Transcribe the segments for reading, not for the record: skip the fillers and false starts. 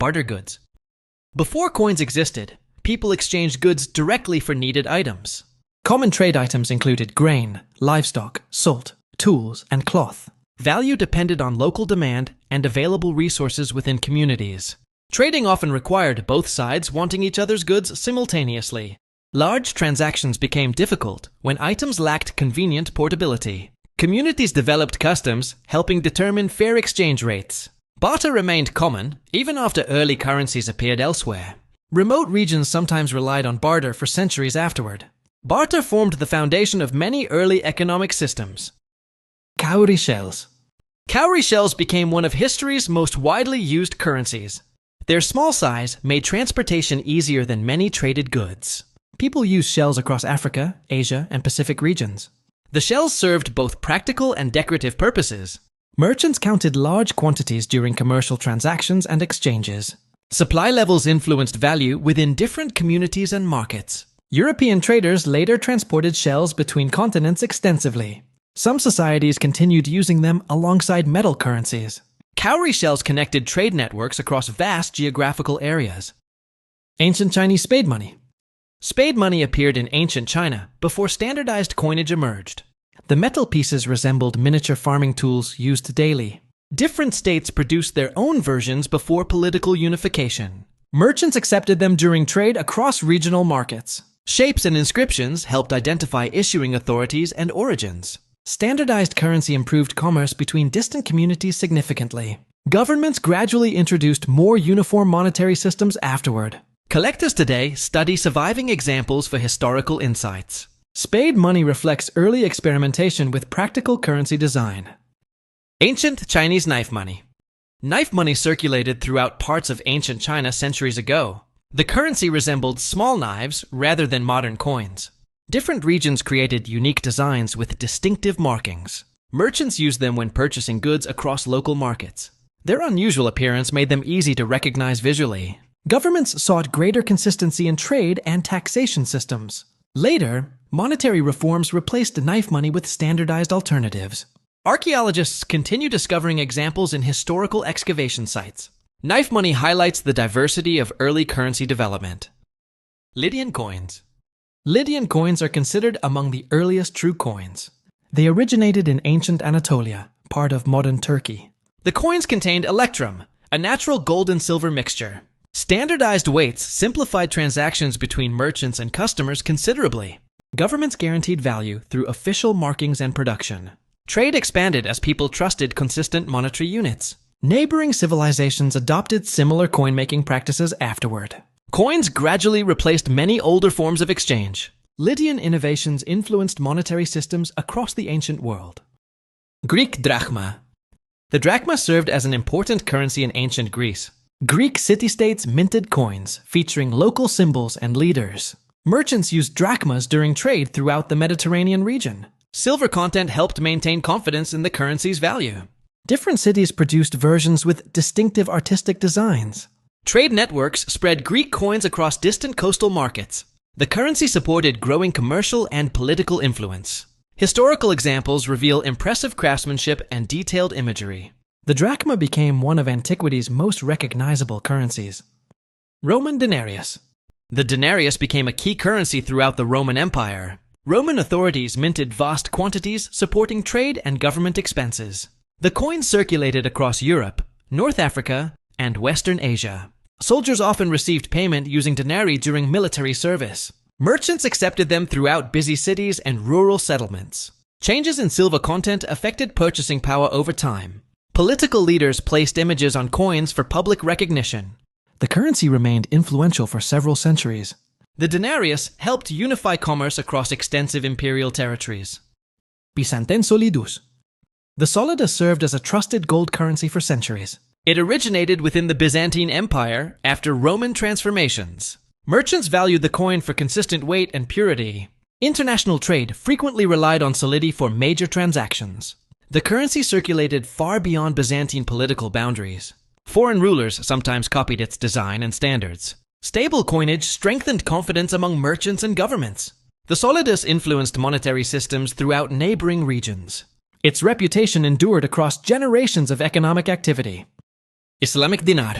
Barter goods. Before coins existed, people exchanged goods directly for needed items. Common trade items included grain, livestock, salt, tools, and cloth. Value depended on local demand and available resources within communities. Trading often required both sides wanting each other's goods simultaneously. Large transactions became difficult when items lacked convenient portability. Communities developed customs, helping determine fair exchange rates. Barter remained common, even after early currencies appeared elsewhere. Remote regions sometimes relied on barter for centuries afterward. Barter formed the foundation of many early economic systems. Cowrie Shells. Cowrie shells became one of history's most widely used currencies. Their small size made transportation easier than many traded goods. People used shells across Africa, Asia, and Pacific regions. The shells served both practical and decorative purposes. Merchants counted large quantities during commercial transactions and exchanges. Supply levels influenced value within different communities and markets. European traders later transported shells between continents extensively. Some societies continued using them alongside metal currencies. Cowrie shells connected trade networks across vast geographical areas. Ancient Chinese spade money. Spade money appeared in ancient China before standardized coinage emerged. The metal pieces resembled miniature farming tools used daily. Different states produced their own versions before political unification. Merchants accepted them during trade across regional markets. Shapes and inscriptions helped identify issuing authorities and origins. Standardized currency improved commerce between distant communities significantly. Governments gradually introduced more uniform monetary systems afterward. Collectors today study surviving examples for historical insights. Spade money reflects early experimentation with practical currency design. Ancient Chinese knife money. Knife money circulated throughout parts of ancient China centuries ago. The currency resembled small knives rather than modern coins. Different regions created unique designs with distinctive markings. Merchants used them when purchasing goods across local markets. Their unusual appearance made them easy to recognize visually. Governments sought greater consistency in trade and taxation systems. Later, monetary reforms replaced knife money with standardized alternatives. Archaeologists continue discovering examples in historical excavation sites. Knife money highlights the diversity of early currency development. Lydian coins. Lydian coins are considered among the earliest true coins. They originated in ancient Anatolia, part of modern Turkey. The coins contained electrum, a natural gold and silver mixture. Standardized weights simplified transactions between merchants and customers considerably. Governments guaranteed value through official markings and production. Trade expanded as people trusted consistent monetary units. Neighboring civilizations adopted similar coin-making practices afterward. Coins gradually replaced many older forms of exchange. Lydian innovations influenced monetary systems across the ancient world. Greek drachma. The drachma served as an important currency in ancient Greece. Greek city-states minted coins, featuring local symbols and leaders. Merchants used drachmas during trade throughout the Mediterranean region. Silver content helped maintain confidence in the currency's value. Different cities produced versions with distinctive artistic designs. Trade networks spread Greek coins across distant coastal markets. The currency supported growing commercial and political influence. Historical examples reveal impressive craftsmanship and detailed imagery. The drachma became one of antiquity's most recognizable currencies. Roman denarius. The denarius became a key currency throughout the Roman Empire. Roman authorities minted vast quantities, supporting trade and government expenses. The coins circulated across Europe, North Africa, and Western Asia. Soldiers often received payment using denarii during military service. Merchants accepted them throughout busy cities and rural settlements. Changes in silver content affected purchasing power over time. Political leaders placed images on coins for public recognition. The currency remained influential for several centuries. The denarius helped unify commerce across extensive imperial territories. Byzantine Solidus. The solidus served as a trusted gold currency for centuries. It originated within the Byzantine Empire after Roman transformations. Merchants valued the coin for consistent weight and purity. International trade frequently relied on solidity for major transactions. The currency circulated far beyond Byzantine political boundaries. Foreign rulers sometimes copied its design and standards. Stable coinage strengthened confidence among merchants and governments. The solidus influenced monetary systems throughout neighboring regions. Its reputation endured across generations of economic activity. Islamic Dinar.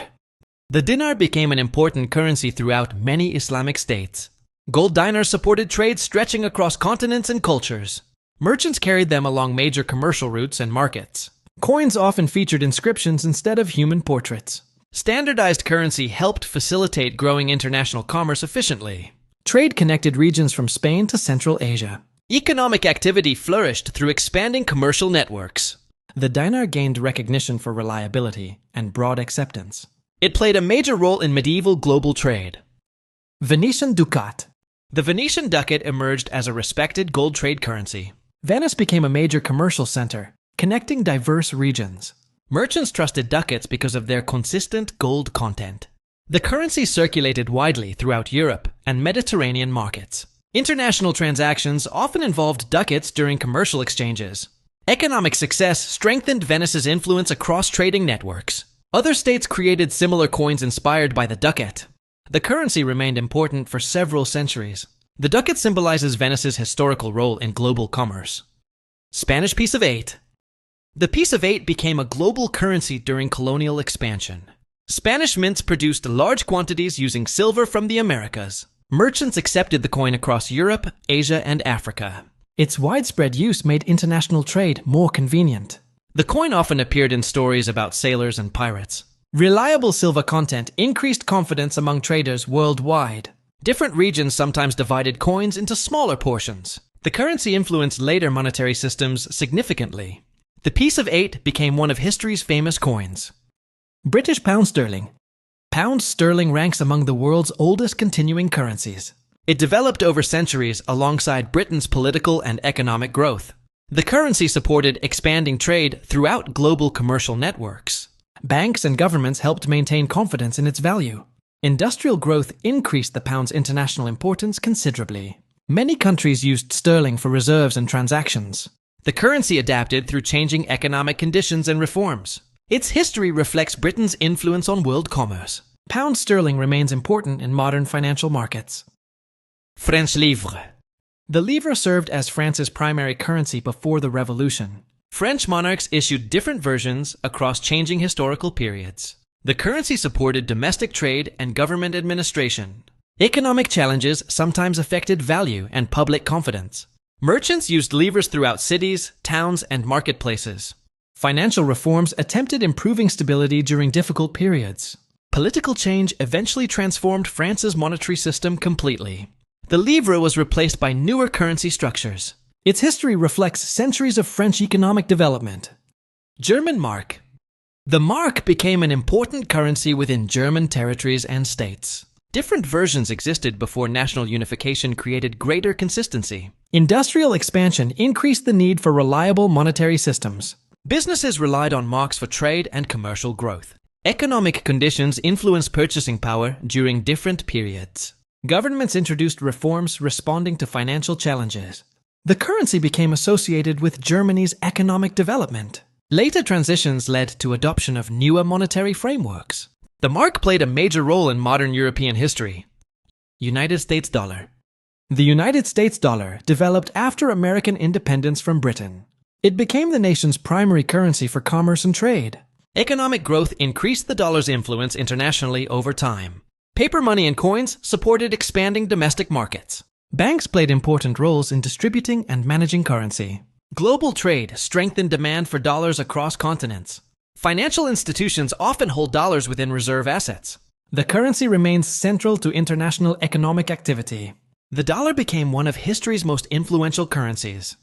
The dinar became an important currency throughout many Islamic states. Gold dinars supported trade stretching across continents and cultures. Merchants carried them along major commercial routes and markets. Coins often featured inscriptions instead of human portraits. Standardized currency helped facilitate growing international commerce efficiently. Trade connected regions from Spain to Central Asia. Economic activity flourished through expanding commercial networks. The dinar gained recognition for reliability and broad acceptance. It played a major role in medieval global trade. Venetian Ducat. The Venetian ducat emerged as a respected gold trade currency. Venice became a major commercial center, connecting diverse regions. Merchants trusted ducats because of their consistent gold content. The currency circulated widely throughout Europe and Mediterranean markets. International transactions often involved ducats during commercial exchanges. Economic success strengthened Venice's influence across trading networks. Other states created similar coins inspired by the ducat. The currency remained important for several centuries. The ducat symbolizes Venice's historical role in global commerce. Spanish piece of 8. The piece of 8 became a global currency during colonial expansion. Spanish mints produced large quantities using silver from the Americas. Merchants accepted the coin across Europe, Asia, and Africa. Its widespread use made international trade more convenient. The coin often appeared in stories about sailors and pirates. Reliable silver content increased confidence among traders worldwide. Different regions sometimes divided coins into smaller portions. The currency influenced later monetary systems significantly. The piece of 8 became one of history's famous coins. British pound sterling. Pound sterling ranks among the world's oldest continuing currencies. It developed over centuries alongside Britain's political and economic growth. The currency supported expanding trade throughout global commercial networks. Banks and governments helped maintain confidence in its value. Industrial growth increased the pound's international importance considerably. Many countries used sterling for reserves and transactions. The currency adapted through changing economic conditions and reforms. Its history reflects Britain's influence on world commerce. Pound sterling remains important in modern financial markets. French livre. The livre served as France's primary currency before the Revolution. French monarchs issued different versions across changing historical periods. The currency supported domestic trade and government administration. Economic challenges sometimes affected value and public confidence. Merchants used livres throughout cities, towns, and marketplaces. Financial reforms attempted improving stability during difficult periods. Political change eventually transformed France's monetary system completely. The livre was replaced by newer currency structures. Its history reflects centuries of French economic development. German mark. The mark became an important currency within German territories and states. Different versions existed before national unification created greater consistency. Industrial expansion increased the need for reliable monetary systems. Businesses relied on marks for trade and commercial growth. Economic conditions influenced purchasing power during different periods. Governments introduced reforms responding to financial challenges. The currency became associated with Germany's economic development. Later transitions led to adoption of newer monetary frameworks. The mark played a major role in modern European history. United States dollar. The United States dollar developed after American independence from Britain. It became the nation's primary currency for commerce and trade. Economic growth increased the dollar's influence internationally over time. Paper money and coins supported expanding domestic markets. Banks played important roles in distributing and managing currency. Global trade strengthened demand for dollars across continents. Financial institutions often hold dollars within reserve assets. The currency remains central to international economic activity. The dollar became one of history's most influential currencies.